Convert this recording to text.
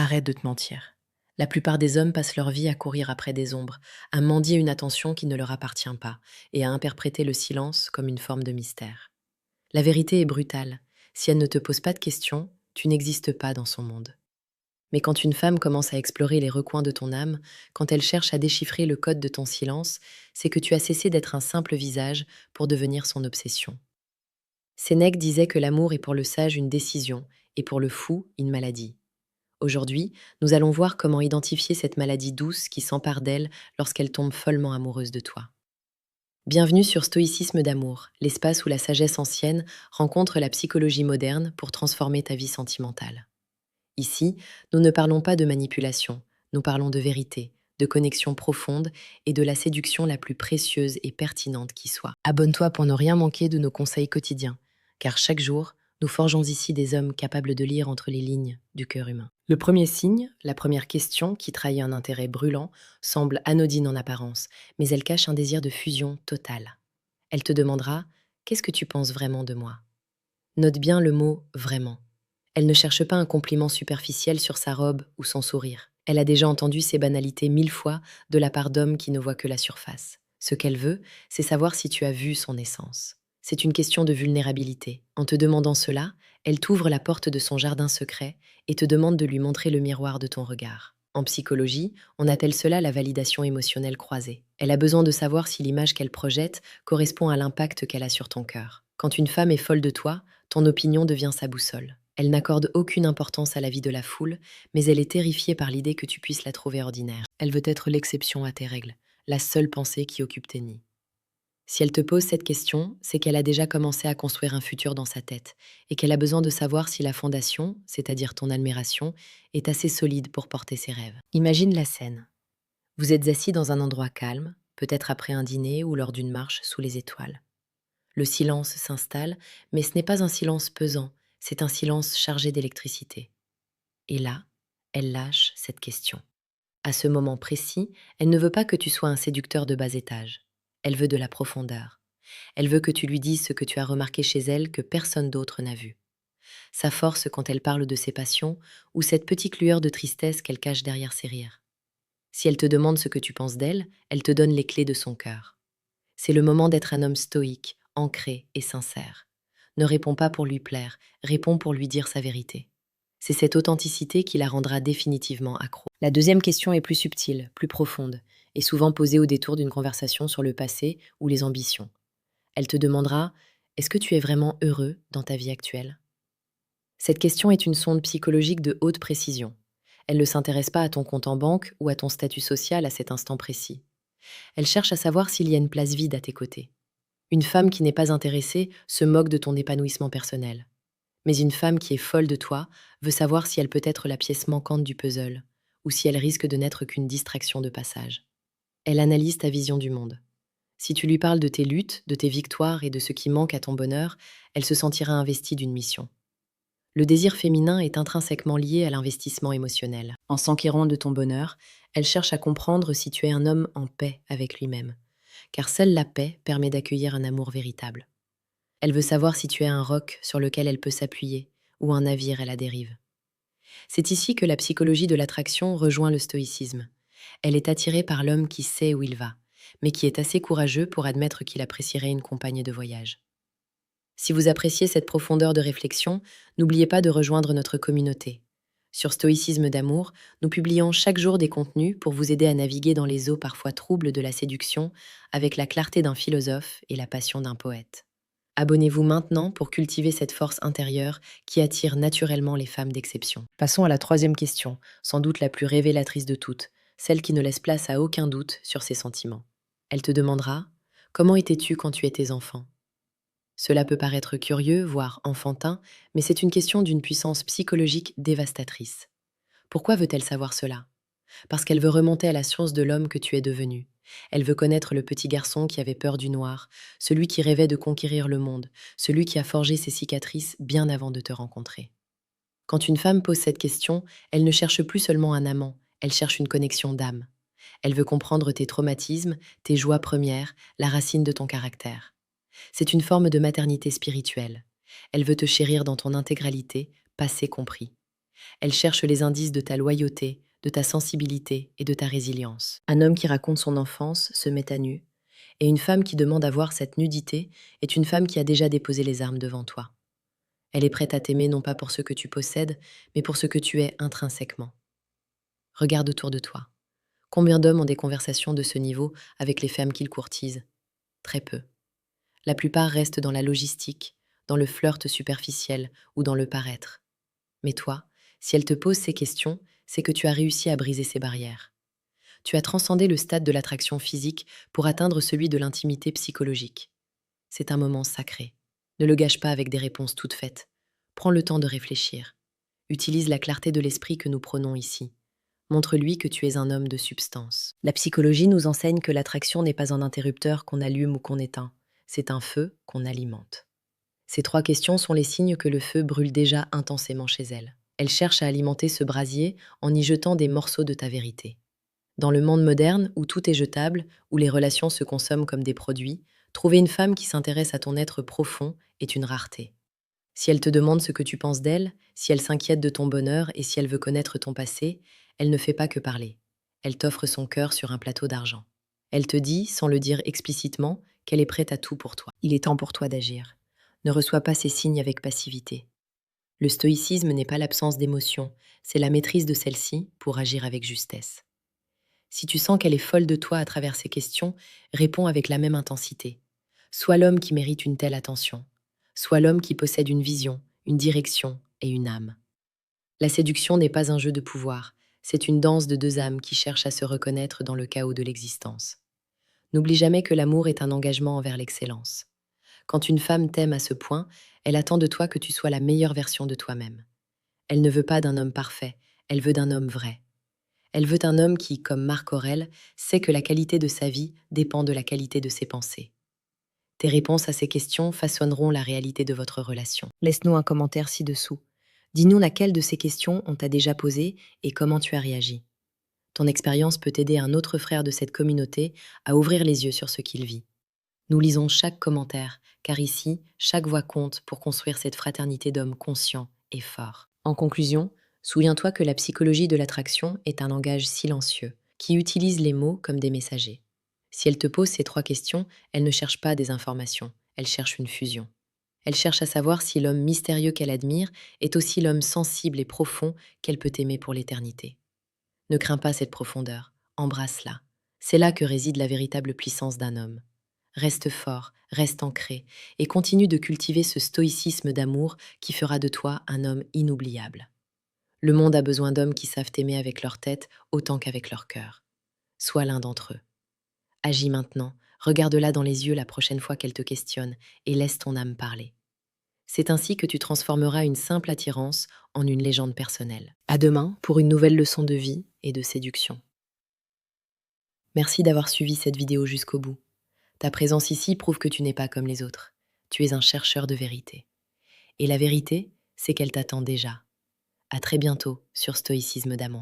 Arrête de te mentir. La plupart des hommes passent leur vie à courir après des ombres, à mendier une attention qui ne leur appartient pas, et à interpréter le silence comme une forme de mystère. La vérité est brutale. Si elle ne te pose pas de questions, tu n'existes pas dans son monde. Mais quand une femme commence à explorer les recoins de ton âme, quand elle cherche à déchiffrer le code de ton silence, c'est que tu as cessé d'être un simple visage pour devenir son obsession. Sénèque disait que l'amour est pour le sage une décision et pour le fou une maladie. Aujourd'hui, nous allons voir comment identifier cette maladie douce qui s'empare d'elle lorsqu'elle tombe follement amoureuse de toi. Bienvenue sur Stoïcisme d'amour, l'espace où la sagesse ancienne rencontre la psychologie moderne pour transformer ta vie sentimentale. Ici, nous ne parlons pas de manipulation, nous parlons de vérité, de connexion profonde et de la séduction la plus précieuse et pertinente qui soit. Abonne-toi pour ne rien manquer de nos conseils quotidiens, car chaque jour, nous forgeons ici des hommes capables de lire entre les lignes du cœur humain. Le premier signe, la première question qui trahit un intérêt brûlant, semble anodine en apparence, mais elle cache un désir de fusion totale. Elle te demandera: qu'est-ce que tu penses vraiment de moi? Note bien le mot vraiment. Elle ne cherche pas un compliment superficiel sur sa robe ou son sourire. Elle a déjà entendu ces banalités 1000 fois de la part d'hommes qui ne voient que la surface. Ce qu'elle veut, c'est savoir si tu as vu son essence. C'est une question de vulnérabilité. En te demandant cela, elle t'ouvre la porte de son jardin secret et te demande de lui montrer le miroir de ton regard. En psychologie, on appelle cela la validation émotionnelle croisée. Elle a besoin de savoir si l'image qu'elle projette correspond à l'impact qu'elle a sur ton cœur. Quand une femme est folle de toi, ton opinion devient sa boussole. Elle n'accorde aucune importance à la vie de la foule, mais elle est terrifiée par l'idée que tu puisses la trouver ordinaire. Elle veut être l'exception à tes règles, la seule pensée qui occupe tes nids. Si elle te pose cette question, c'est qu'elle a déjà commencé à construire un futur dans sa tête et qu'elle a besoin de savoir si la fondation, c'est-à-dire ton admiration, est assez solide pour porter ses rêves. Imagine la scène. Vous êtes assis dans un endroit calme, peut-être après un dîner ou lors d'une marche sous les étoiles. Le silence s'installe, mais ce n'est pas un silence pesant, c'est un silence chargé d'électricité. Et là, elle lâche cette question. À ce moment précis, elle ne veut pas que tu sois un séducteur de bas étage. Elle veut de la profondeur. Elle veut que tu lui dises ce que tu as remarqué chez elle que personne d'autre n'a vu. Sa force quand elle parle de ses passions ou cette petite lueur de tristesse qu'elle cache derrière ses rires. Si elle te demande ce que tu penses d'elle, elle te donne les clés de son cœur. C'est le moment d'être un homme stoïque, ancré et sincère. Ne réponds pas pour lui plaire, réponds pour lui dire sa vérité. C'est cette authenticité qui la rendra définitivement accro. La deuxième question est plus subtile, plus profonde, et souvent posée au détour d'une conversation sur le passé ou les ambitions. Elle te demandera: est-ce que tu es vraiment heureux dans ta vie actuelle? Cette question est une sonde psychologique de haute précision. Elle ne s'intéresse pas à ton compte en banque ou à ton statut social à cet instant précis. Elle cherche à savoir s'il y a une place vide à tes côtés. Une femme qui n'est pas intéressée se moque de ton épanouissement personnel. Mais une femme qui est folle de toi veut savoir si elle peut être la pièce manquante du puzzle, ou si elle risque de n'être qu'une distraction de passage. Elle analyse ta vision du monde. Si tu lui parles de tes luttes, de tes victoires et de ce qui manque à ton bonheur, elle se sentira investie d'une mission. Le désir féminin est intrinsèquement lié à l'investissement émotionnel. En s'enquérant de ton bonheur, elle cherche à comprendre si tu es un homme en paix avec lui-même, car seule la paix permet d'accueillir un amour véritable. Elle veut savoir si tu es un roc sur lequel elle peut s'appuyer, ou un navire à la dérive. C'est ici que la psychologie de l'attraction rejoint le stoïcisme. Elle est attirée par l'homme qui sait où il va, mais qui est assez courageux pour admettre qu'il apprécierait une compagne de voyage. Si vous appréciez cette profondeur de réflexion, n'oubliez pas de rejoindre notre communauté. Sur Stoïcisme d'amour, nous publions chaque jour des contenus pour vous aider à naviguer dans les eaux parfois troubles de la séduction avec la clarté d'un philosophe et la passion d'un poète. Abonnez-vous maintenant pour cultiver cette force intérieure qui attire naturellement les femmes d'exception. Passons à la troisième question, sans doute la plus révélatrice de toutes, celle qui ne laisse place à aucun doute sur ses sentiments. Elle te demandera: comment étais-tu quand tu étais enfant? Cela peut paraître curieux, voire enfantin, mais c'est une question d'une puissance psychologique dévastatrice. Pourquoi veut-elle savoir cela? Parce qu'elle veut remonter à la source de l'homme que tu es devenu. Elle veut connaître le petit garçon qui avait peur du noir, celui qui rêvait de conquérir le monde, celui qui a forgé ses cicatrices bien avant de te rencontrer. Quand une femme pose cette question, elle ne cherche plus seulement un amant, elle cherche une connexion d'âme. Elle veut comprendre tes traumatismes, tes joies premières, la racine de ton caractère. C'est une forme de maternité spirituelle. Elle veut te chérir dans ton intégralité, passé compris. Elle cherche les indices de ta loyauté, de ta sensibilité et de ta résilience. Un homme qui raconte son enfance se met à nu, et une femme qui demande à voir cette nudité est une femme qui a déjà déposé les armes devant toi. Elle est prête à t'aimer non pas pour ce que tu possèdes, mais pour ce que tu es intrinsèquement. Regarde autour de toi. Combien d'hommes ont des conversations de ce niveau avec les femmes qu'ils courtisent? Très peu. La plupart restent dans la logistique, dans le flirt superficiel ou dans le paraître. Mais toi, si elle te pose ces questions, c'est que tu as réussi à briser ces barrières. Tu as transcendé le stade de l'attraction physique pour atteindre celui de l'intimité psychologique. C'est un moment sacré. Ne le gâche pas avec des réponses toutes faites. Prends le temps de réfléchir. Utilise la clarté de l'esprit que nous prenons ici. Montre-lui que tu es un homme de substance. La psychologie nous enseigne que l'attraction n'est pas un interrupteur qu'on allume ou qu'on éteint. C'est un feu qu'on alimente. Ces 3 questions sont les signes que le feu brûle déjà intensément chez elle. Elle cherche à alimenter ce brasier en y jetant des morceaux de ta vérité. Dans le monde moderne, où tout est jetable, où les relations se consomment comme des produits, trouver une femme qui s'intéresse à ton être profond est une rareté. Si elle te demande ce que tu penses d'elle, si elle s'inquiète de ton bonheur et si elle veut connaître ton passé, elle ne fait pas que parler. Elle t'offre son cœur sur un plateau d'argent. Elle te dit, sans le dire explicitement, qu'elle est prête à tout pour toi. Il est temps pour toi d'agir. Ne reçois pas ces signes avec passivité. Le stoïcisme n'est pas l'absence d'émotion, c'est la maîtrise de celle-ci pour agir avec justesse. Si tu sens qu'elle est folle de toi à travers ces questions, réponds avec la même intensité. Sois l'homme qui mérite une telle attention. Sois l'homme qui possède une vision, une direction et une âme. La séduction n'est pas un jeu de pouvoir, c'est une danse de 2 âmes qui cherchent à se reconnaître dans le chaos de l'existence. N'oublie jamais que l'amour est un engagement envers l'excellence. Quand une femme t'aime à ce point, elle attend de toi que tu sois la meilleure version de toi-même. Elle ne veut pas d'un homme parfait, elle veut d'un homme vrai. Elle veut un homme qui, comme Marc Aurèle, sait que la qualité de sa vie dépend de la qualité de ses pensées. Tes réponses à ces questions façonneront la réalité de votre relation. Laisse-nous un commentaire ci-dessous. Dis-nous laquelle de ces questions on t'a déjà posée et comment tu as réagi. Ton expérience peut aider un autre frère de cette communauté à ouvrir les yeux sur ce qu'il vit. Nous lisons chaque commentaire, car ici, chaque voix compte pour construire cette fraternité d'hommes conscients et forts. En conclusion, souviens-toi que la psychologie de l'attraction est un langage silencieux, qui utilise les mots comme des messagers. Si elle te pose ces 3 questions, elle ne cherche pas des informations, elle cherche une fusion. Elle cherche à savoir si l'homme mystérieux qu'elle admire est aussi l'homme sensible et profond qu'elle peut aimer pour l'éternité. Ne crains pas cette profondeur, embrasse-la. C'est là que réside la véritable puissance d'un homme. Reste fort, reste ancré, et continue de cultiver ce stoïcisme d'amour qui fera de toi un homme inoubliable. Le monde a besoin d'hommes qui savent aimer avec leur tête autant qu'avec leur cœur. Sois l'un d'entre eux. Agis maintenant, regarde-la dans les yeux la prochaine fois qu'elle te questionne et laisse ton âme parler. C'est ainsi que tu transformeras une simple attirance en une légende personnelle. À demain pour une nouvelle leçon de vie et de séduction. Merci d'avoir suivi cette vidéo jusqu'au bout. Ta présence ici prouve que tu n'es pas comme les autres. Tu es un chercheur de vérité. Et la vérité, c'est qu'elle t'attend déjà. À très bientôt sur Stoïcisme d'amour.